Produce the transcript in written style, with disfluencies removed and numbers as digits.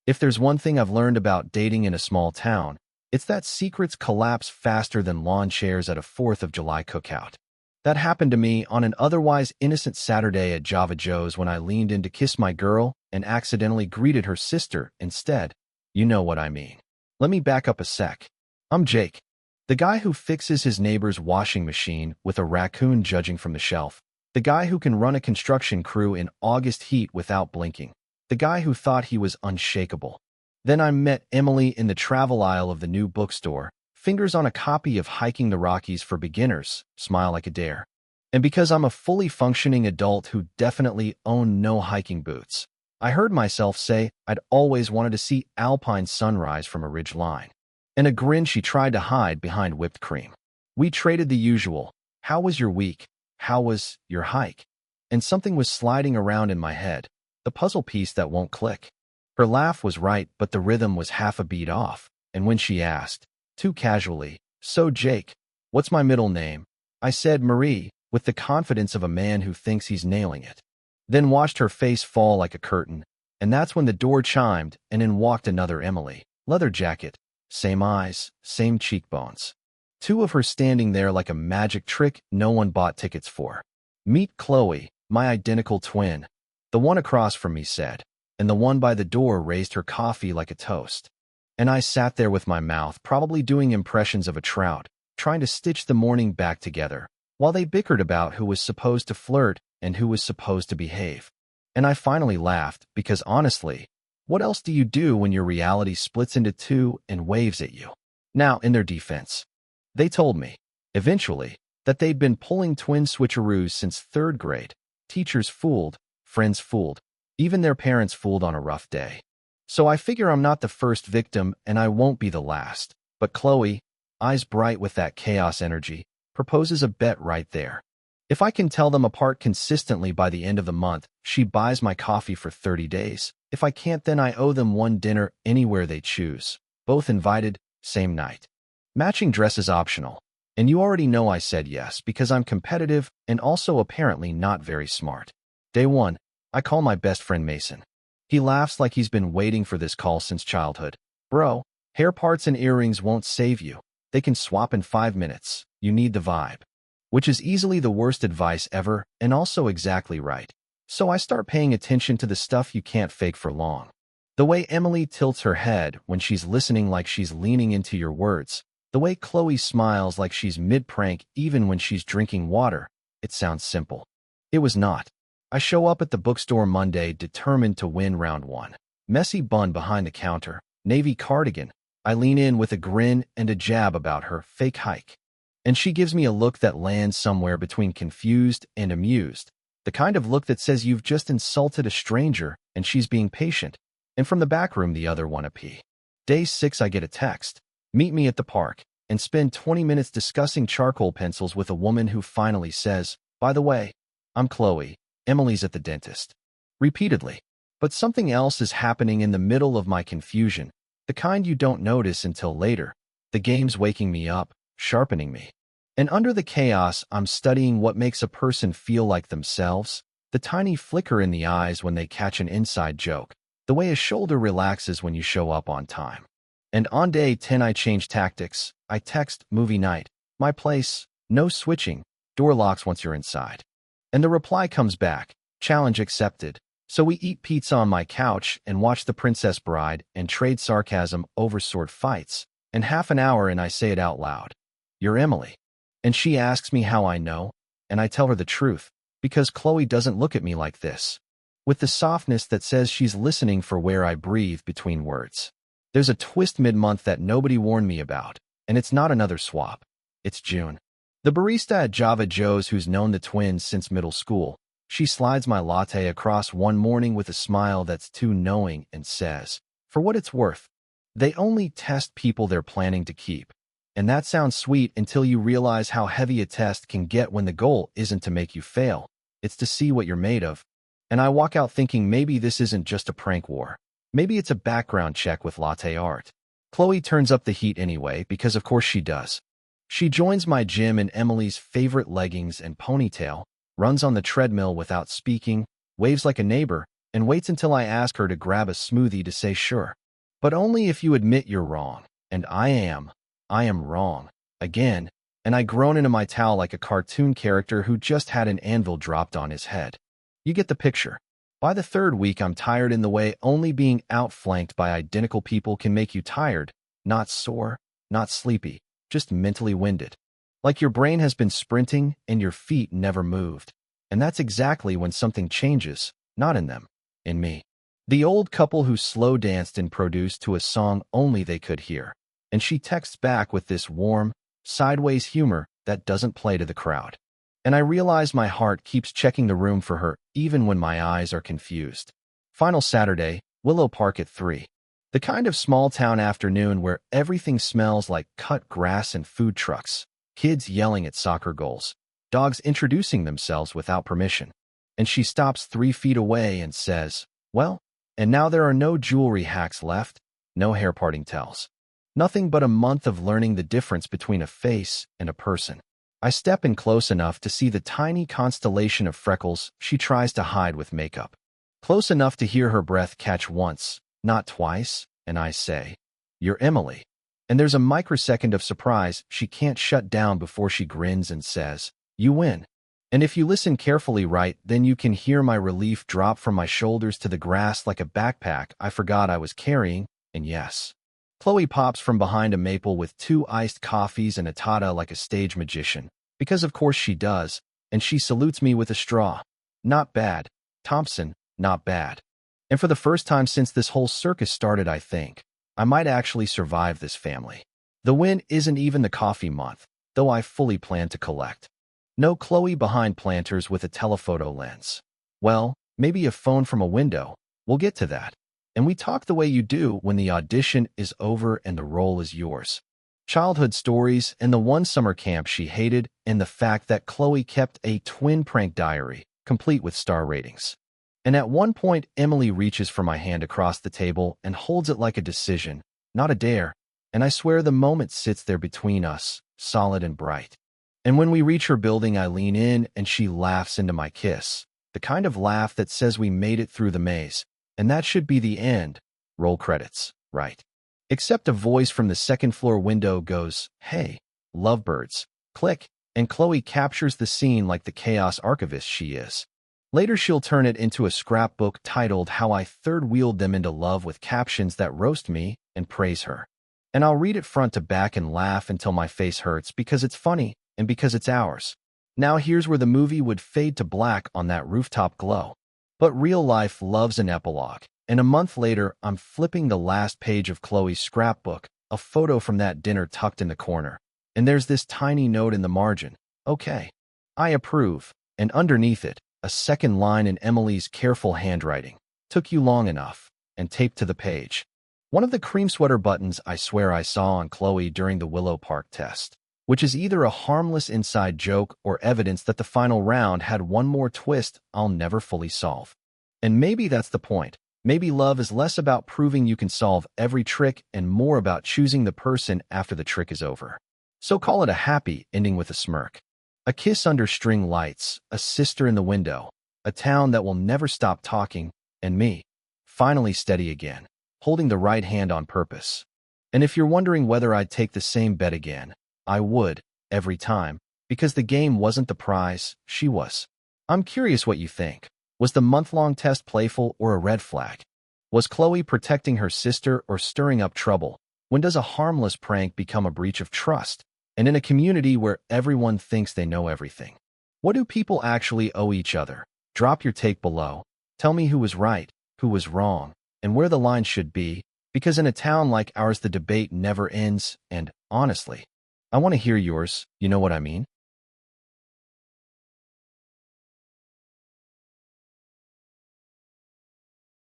If there's one thing I've learned about dating in a small town, it's that secrets collapse faster than lawn chairs at a 4th of July cookout. That happened to me on an otherwise innocent Saturday at Java Joe's when I leaned in to kiss my girl and accidentally greeted her sister instead. You know what I mean. Let me back up a sec. I'm Jake, the guy who fixes his neighbor's washing machine with a raccoon judging from the shelf, the guy who can run a construction crew in August heat without blinking, the guy who thought he was unshakable. Then I met Emily in the travel aisle of the new bookstore, fingers on a copy of Hiking the Rockies for Beginners, smile like a dare. And because I'm a fully functioning adult who definitely owned no hiking boots, I heard myself say I'd always wanted to see alpine sunrise from a ridge line. And a grin she tried to hide behind whipped cream. We traded the usual, how was your week? How was your hike? And something was sliding around in my head, the puzzle piece that won't click. Her laugh was right, but the rhythm was half a beat off, and when she asked, too casually, "So Jake, what's my middle name?" I said Marie, with the confidence of a man who thinks he's nailing it. Then watched her face fall like a curtain, and that's when the door chimed, and in walked another Emily, leather jacket, same eyes, same cheekbones. Two of her standing there like a magic trick no one bought tickets for. Meet Chloe, my identical twin, the one across from me said, and the one by the door raised her coffee like a toast. And I sat there with my mouth probably doing impressions of a trout, trying to stitch the morning back together, while they bickered about who was supposed to flirt and who was supposed to behave. And I finally laughed, because honestly, what else do you do when your reality splits into two and waves at you? Now, in their defense, they told me, eventually, that they'd been pulling twin switcheroos since 3rd grade. Teachers fooled, friends fooled, even their parents fooled on a rough day. So I figure I'm not the first victim and I won't be the last. But Chloe, eyes bright with that chaos energy, proposes a bet right there. If I can tell them apart consistently by the end of the month, she buys my coffee for 30 days. If I can't, then I owe them one dinner anywhere they choose. Both invited, same night. Matching dress is optional. And you already know I said yes because I'm competitive and also apparently not very smart. Day 1, I call my best friend Mason. He laughs like he's been waiting for this call since childhood. Bro, hair parts and earrings won't save you. They can swap in 5 minutes. You need the vibe. Which is easily the worst advice ever and also exactly right. So I start paying attention to the stuff you can't fake for long. The way Emily tilts her head when she's listening like she's leaning into your words. The way Chloe smiles like she's mid-prank even when she's drinking water. It sounds simple. It was not. I show up at the bookstore Monday determined to win round 1. Messy bun behind the counter, navy cardigan. I lean in with a grin and a jab about her fake hike. And she gives me a look that lands somewhere between confused and amused. The kind of look that says you've just insulted a stranger and she's being patient. And from the back room the other wanna pee. Day 6 I get a text. Meet me at the park, and spend 20 minutes discussing charcoal pencils with a woman who finally says, by the way, I'm Chloe, Emily's at the dentist. Repeatedly. But something else is happening in the middle of my confusion, the kind you don't notice until later. The game's waking me up, sharpening me. And under the chaos, I'm studying what makes a person feel like themselves, the tiny flicker in the eyes when they catch an inside joke, the way a shoulder relaxes when you show up on time. And on day 10 I change tactics. I text, movie night, my place, no switching, door locks once you're inside. And the reply comes back, challenge accepted. So we eat pizza on my couch and watch The Princess Bride and trade sarcasm over sword fights. And half an hour and I say it out loud. You're Emily. And she asks me how I know, and I tell her the truth, because Chloe doesn't look at me like this. With the softness that says she's listening for where I breathe between words. There's a twist mid-month that nobody warned me about, and it's not another swap. It's June. The barista at Java Joe's who's known the twins since middle school. She slides my latte across one morning with a smile that's too knowing and says, for what it's worth, they only test people they're planning to keep. And that sounds sweet until you realize how heavy a test can get when the goal isn't to make you fail. It's to see what you're made of. And I walk out thinking maybe this isn't just a prank war. Maybe it's a background check with latte art. Chloe turns up the heat anyway, because of course she does. She joins my gym in Emily's favorite leggings and ponytail, runs on the treadmill without speaking, waves like a neighbor, and waits until I ask her to grab a smoothie to say sure. But only if you admit you're wrong. And I am wrong. Again, and I groan into my towel like a cartoon character who just had an anvil dropped on his head. You get the picture. By the third week, I'm tired in the way only being outflanked by identical people can make you tired, not sore, not sleepy, just mentally winded. Like your brain has been sprinting and your feet never moved. And that's exactly when something changes, not in them, in me. The old couple who slow danced in produce to a song only they could hear. And she texts back with this warm, sideways humor that doesn't play to the crowd. And I realize my heart keeps checking the room for her even when my eyes are confused. Final Saturday, Willow Park at 3. The kind of small-town afternoon where everything smells like cut grass and food trucks, kids yelling at soccer goals, dogs introducing themselves without permission. And she stops 3 feet away and says, well, and now there are no jewelry hacks left, no hair parting tells. Nothing but a month of learning the difference between a face and a person. I step in close enough to see the tiny constellation of freckles she tries to hide with makeup. Close enough to hear her breath catch once, not twice, and I say, "You're Emily." And there's a microsecond of surprise she can't shut down before she grins and says, "You win." And if you listen carefully right, then you can hear my relief drop from my shoulders to the grass like a backpack I forgot I was carrying, and yes. Chloe pops from behind a maple with 2 iced coffees and a tata like a stage magician, because of course she does, and she salutes me with a straw. Not bad, Thompson, not bad. And for the first time since this whole circus started, I think, I might actually survive this family. The win isn't even the coffee month, though I fully plan to collect. No Chloe behind planters with a telephoto lens. Well, maybe a phone from a window. We'll get to that. And we talk the way you do when the audition is over and the role is yours. Childhood stories and the one summer camp she hated and the fact that Chloe kept a twin prank diary, complete with star ratings. And at one point, Emily reaches for my hand across the table and holds it like a decision, not a dare. And I swear the moment sits there between us, solid and bright. And when we reach her building, I lean in and she laughs into my kiss, the kind of laugh that says we made it through the maze. And that should be the end. Roll credits, right? Except a voice from the second-floor window goes, "Hey, lovebirds." Click, and Chloe captures the scene like the chaos archivist she is. Later she'll turn it into a scrapbook titled How I Third-Wheeled Them Into Love with captions that roast me and praise her. And I'll read it front to back and laugh until my face hurts because it's funny and because it's ours. Now here's where the movie would fade to black on that rooftop glow. But real life loves an epilogue, and a month later, I'm flipping the last page of Chloe's scrapbook, a photo from that dinner tucked in the corner. And there's this tiny note in the margin. Okay, I approve. And underneath it, a second line in Emily's careful handwriting. Took you long enough. And taped to the page. One of the cream sweater buttons I swear I saw on Chloe during the Willow Park test, which is either a harmless inside joke or evidence that the final round had one more twist I'll never fully solve. And maybe that's the point. Maybe love is less about proving you can solve every trick and more about choosing the person after the trick is over. So call it a happy ending with a smirk. A kiss under string lights, a sister in the window, a town that will never stop talking, and me, finally steady again, holding the right hand on purpose. And if you're wondering whether I'd take the same bet again, I would, every time, because the game wasn't the prize, she was. I'm curious what you think. Was the month-long test playful or a red flag? Was Chloe protecting her sister or stirring up trouble? When does a harmless prank become a breach of trust? And in a community where everyone thinks they know everything, what do people actually owe each other? Drop your take below. Tell me who was right, who was wrong, and where the line should be, because in a town like ours the debate never ends, and, honestly, I want to hear yours, you know what I mean?